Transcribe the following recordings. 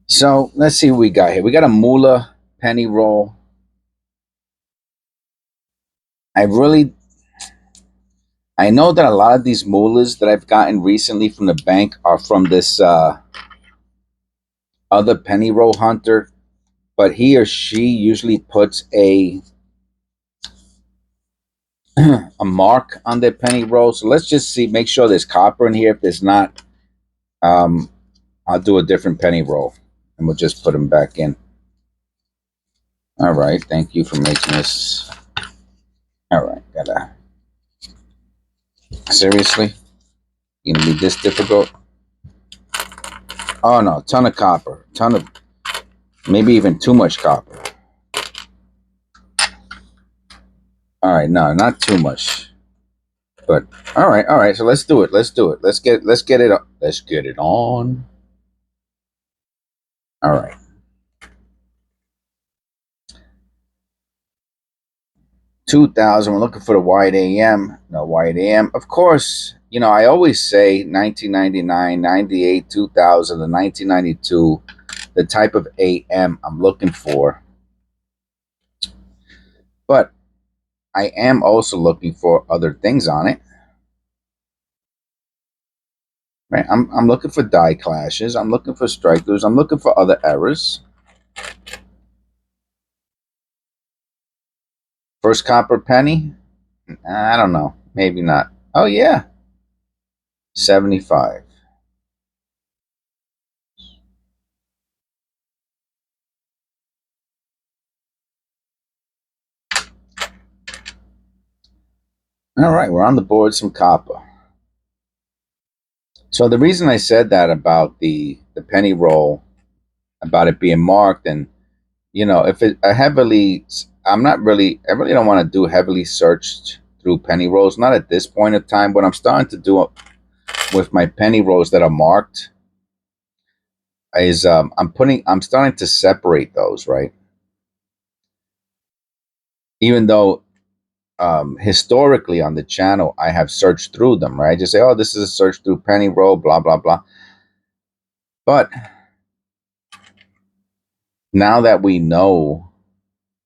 So let's see what we got here. We got a moolah penny roll. I really, I know that a lot of these moolahs that I've gotten recently from the bank are from this other penny roll hunter, but he or she usually puts a a mark on their penny roll. So let's just see, make sure there's copper in here. If there's not, um, I'll do a different penny roll, and we'll just put them back in. All right, thank you for making this. All right, gotta seriously, you gonna be this difficult? Oh no, ton of copper, ton of, maybe even too much copper. All right, no, not too much, but all right, all right. So let's do it. Let's do it. Let's get it. Let's get it on. All right. 2000. We're looking for the white AM. No white AM. Of course, you know I always say 1999, 98, 2000, and 1992. The type of AM I'm looking for, but I am also looking for other things on it. Right? I'm looking for die clashes. I'm looking for strikers. I'm looking for other errors. First copper penny? I don't know. Maybe not. Oh yeah. 75. All right, we're on the board, some copper. So the reason I said that about the penny roll, about it being marked, and you know, if it a heavily, I really don't want to do heavily searched through penny rolls. Not at this point of time. What I'm starting to do with my penny rolls that are marked is I'm starting to separate those, right? Even though historically on the channel I have searched through them, right? I just say, oh, this is a search through penny roll, blah blah blah. But now that we know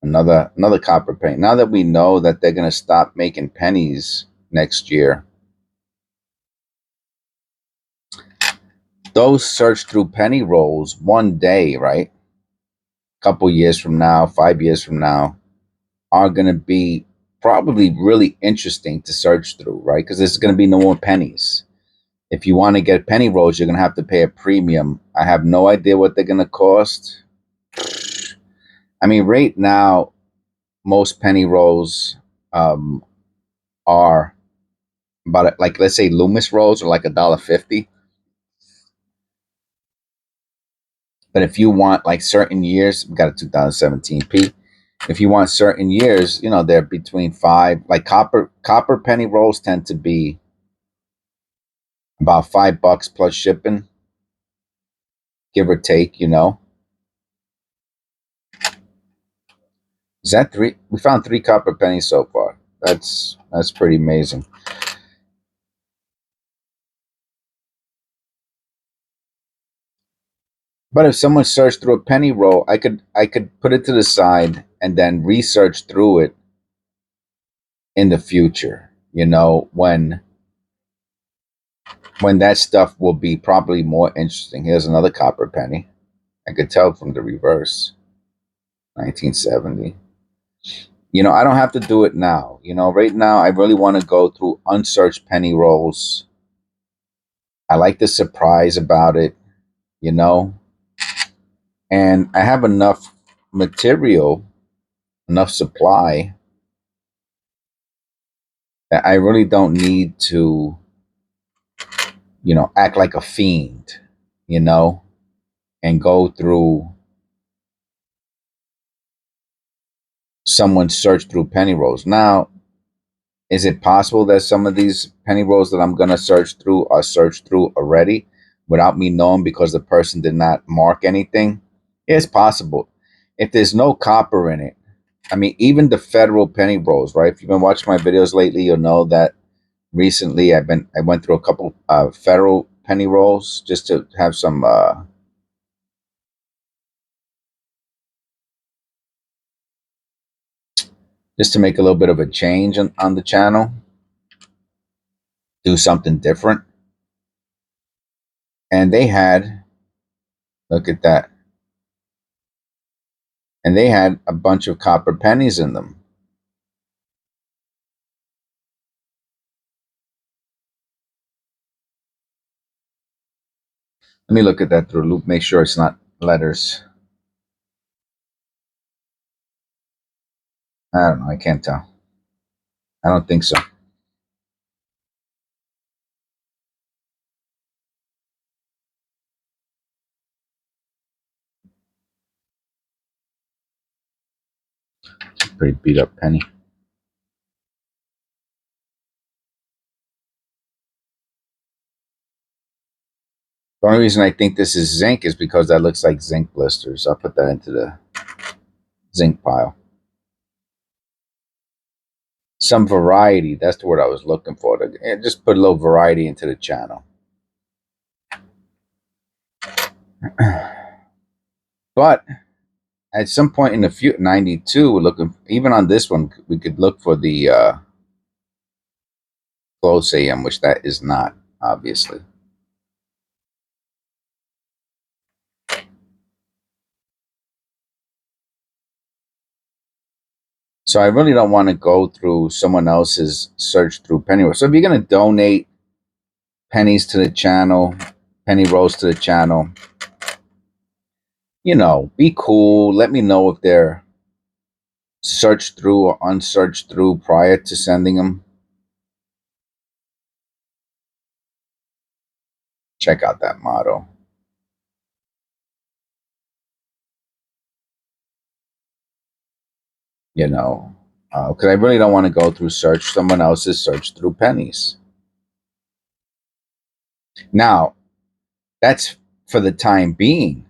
another copper penny, now that we know that they're gonna stop making pennies next year, those search through penny rolls one day, right? A couple years from now, 5 years from now, are gonna be probably really interesting to search through, right? Because there's gonna be no more pennies. If you want to get penny rolls, you're gonna have to pay a premium. I have no idea what they're gonna cost. I mean, right now, most penny rolls um, are about like, let's say Loomis rolls are like $1.50. But if you want like certain years, we got a 2017 P. If you want certain years, you know they're between five. Like copper penny rolls tend to be about $5 plus shipping, give or take. You know, is that three? We found three copper pennies so far. That's pretty amazing. But if someone searched through a penny roll, I could put it to the side and then research through it in the future. You know, when that stuff will be probably more interesting. Here's another copper penny. I could tell from the reverse. 1970. You know, I don't have to do it now. You know, right now I really want to go through unsearched penny rolls. I like the surprise about it, you know, and I have enough material, enough supply that I really don't need to, you know, act like a fiend, you know, and go through someone's search through penny rolls. Now, is it possible that some of these penny rolls that I'm going to search through are searched through already without me knowing because the person did not mark anything? It's possible. If there's no copper in it, I mean, even the federal penny rolls, right? If you've been watching my videos lately, you'll know that recently I went through a couple federal penny rolls just to have some just to make a little bit of a change on the channel, do something different. And they had, look at that, and they had a bunch of copper pennies in them. Let me look at that through a loop, make sure it's not letters. I don't know, I can't tell. I don't think so. It's a pretty beat up penny. The only reason I think this is zinc is because that looks like zinc blisters. I'll put that into the zinc pile. Some variety, that's the word I was looking for. Just put a little variety into the channel. But at some point in the future, 92, we're looking, even on this one, we could look for the close AM, which that is not, obviously. So I really don't want to go through someone else's search through penny rolls. So if you're going to donate pennies to the channel, penny rolls to the channel, you know, be cool. Let me know if they're searched through or unsearched through prior to sending them. Check out that motto. You know, because I really don't want to go through search someone else's search through pennies. Now, that's for the time being.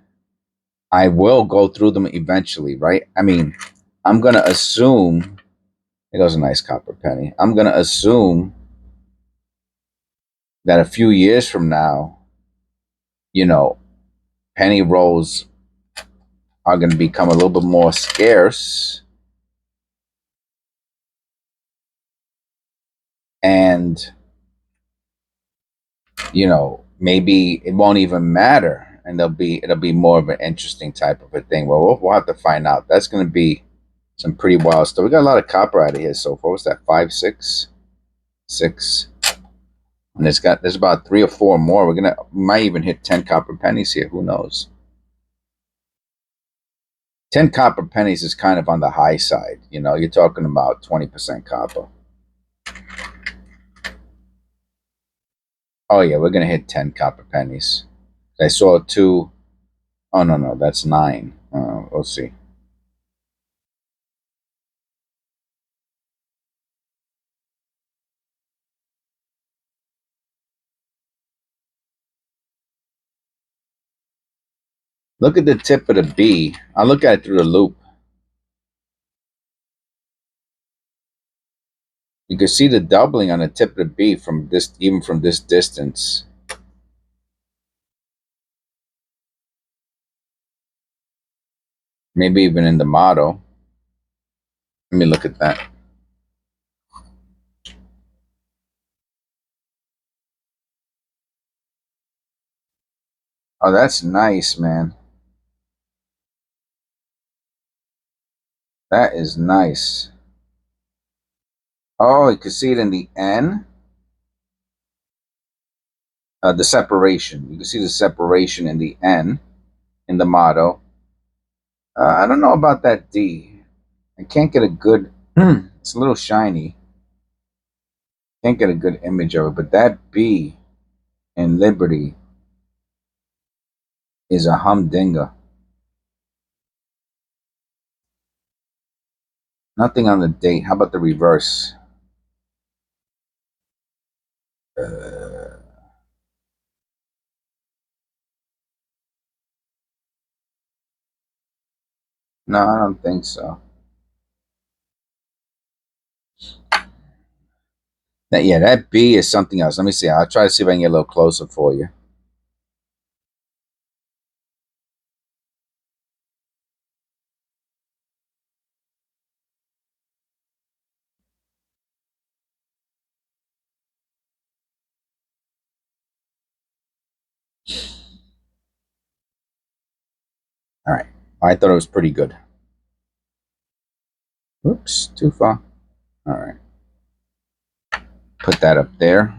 I will go through them eventually, right? I mean, I'm going to assume, it goes a nice copper penny. I'm going to assume that a few years from now, you know, penny rolls are going to become a little bit more scarce. And, you know, maybe it won't even matter. And it'll be more of an interesting type of a thing. Well, we'll have to find out. That's going to be some pretty wild stuff. We got a lot of copper out of here so far. What's that? 5, 6, 6. And there's about 3 or 4 more. We might even hit 10 copper pennies here. Who knows? 10 copper pennies is kind of on the high side. You know, you're talking about 20% copper. Oh yeah, we're gonna hit 10 copper pennies. I saw 2. Oh no, that's 9. We'll see. Look at the tip of the B. I'll look at it through the loop. You can see the doubling on the tip of the B from this, even from this distance. Maybe even in the motto. Let me look at that. Oh, that's nice, man. That is nice. Oh, you can see it in the N. The separation. You can see the separation in the N, in the motto. I don't know about that D. I can't get a good, it's a little shiny. Can't get a good image of it, but that B in Liberty is a humdinger. Nothing on the date. How about the reverse? No, I don't think so. Yeah, that B is something else. Let me see. I'll try to see if I can get a little closer for you. All right. I thought it was pretty good. Oops, too far. All right. Put that up there.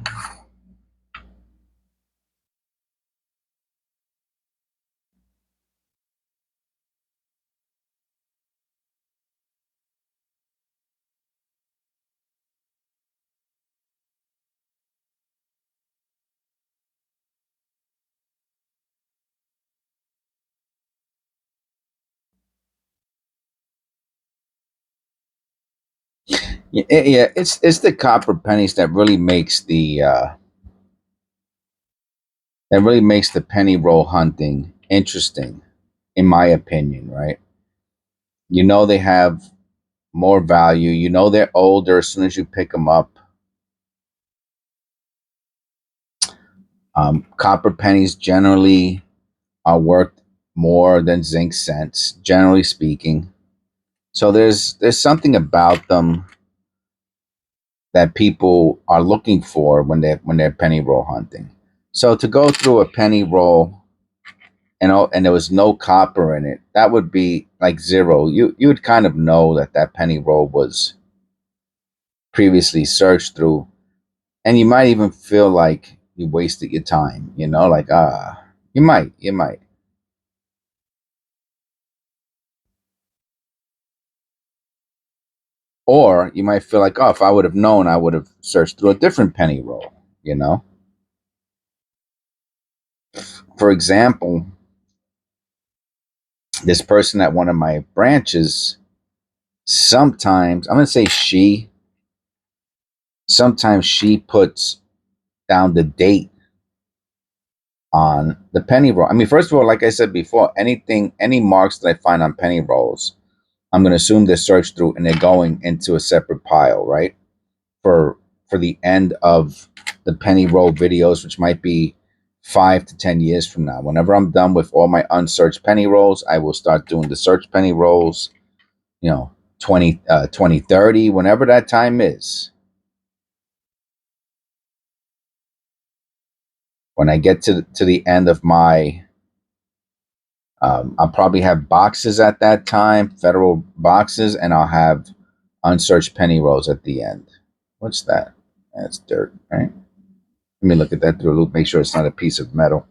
Yeah, it's the copper pennies that really makes the penny roll hunting interesting, in my opinion, right? They have more value. They're older as soon as you pick them up. Copper pennies generally are worth more than zinc cents, generally speaking. So there's something about them that people are looking for when they're penny roll hunting. So to go through a penny roll and there was no copper in it, that would be like zero. You would kind of know that penny roll was previously searched through, and you might even feel like you wasted your time. Like you might. Or you might feel like, oh, if I would have known, I would have searched through a different penny roll. You know, for example, this person at one of my branches, sometimes I'm going to say sometimes she puts down the date on the penny roll. I mean, first of all, like I said before, any marks that I find on penny rolls, I'm going to assume they're searched through and they're going into a separate pile, right? For the end of the penny roll videos, which might be 5 to 10 years from now. Whenever I'm done with all my unsearched penny rolls, I will start doing the search penny rolls. 2030, whenever that time is. When I get to the end of my, I'll probably have boxes at that time, federal boxes, and I'll have unsearched penny rolls at the end. What's that? That's dirt, right? Let me look at that through a loop, make sure it's not a piece of metal.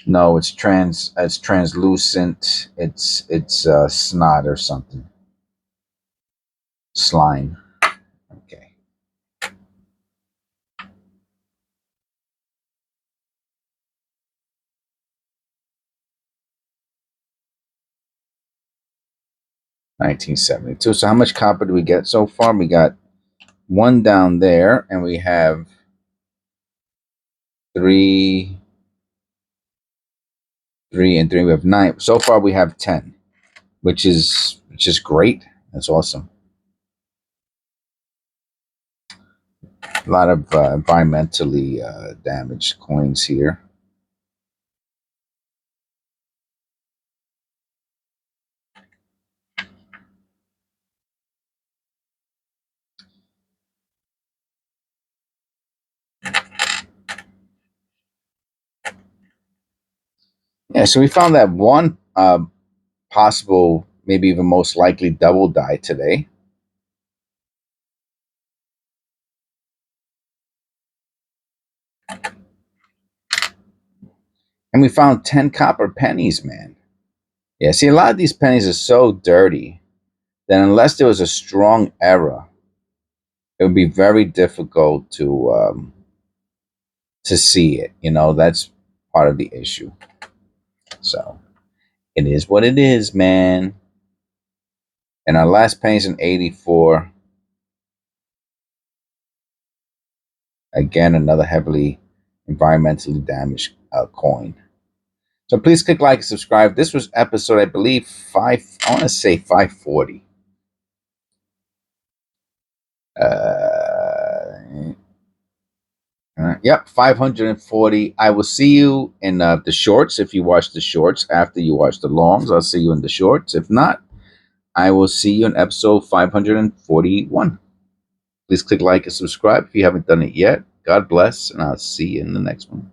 No, it's translucent. It's snot or something. Slime. Okay. 1972. So how much copper do we get so far? We got one down there, and we have three, and three. We have nine. So far, we have 10, which is great. That's awesome. A lot of environmentally damaged coins here. Yeah, so we found that one possible, maybe even most likely double die today. And we found 10 copper pennies, man. Yeah, see, a lot of these pennies are so dirty that unless there was a strong error, it would be very difficult to see it. That's part of the issue. So it is what it is, man. And our last penny's in 84. Again, another heavily environmentally damaged coin. So please click like and subscribe. This was episode, I believe, I want to say 540. Yep, 540. I will see you in the shorts if you watch the shorts after you watch the longs. I'll see you in the shorts. If not, I will see you in episode 541. Please click like and subscribe if you haven't done it yet. God bless, and I'll see you in the next one.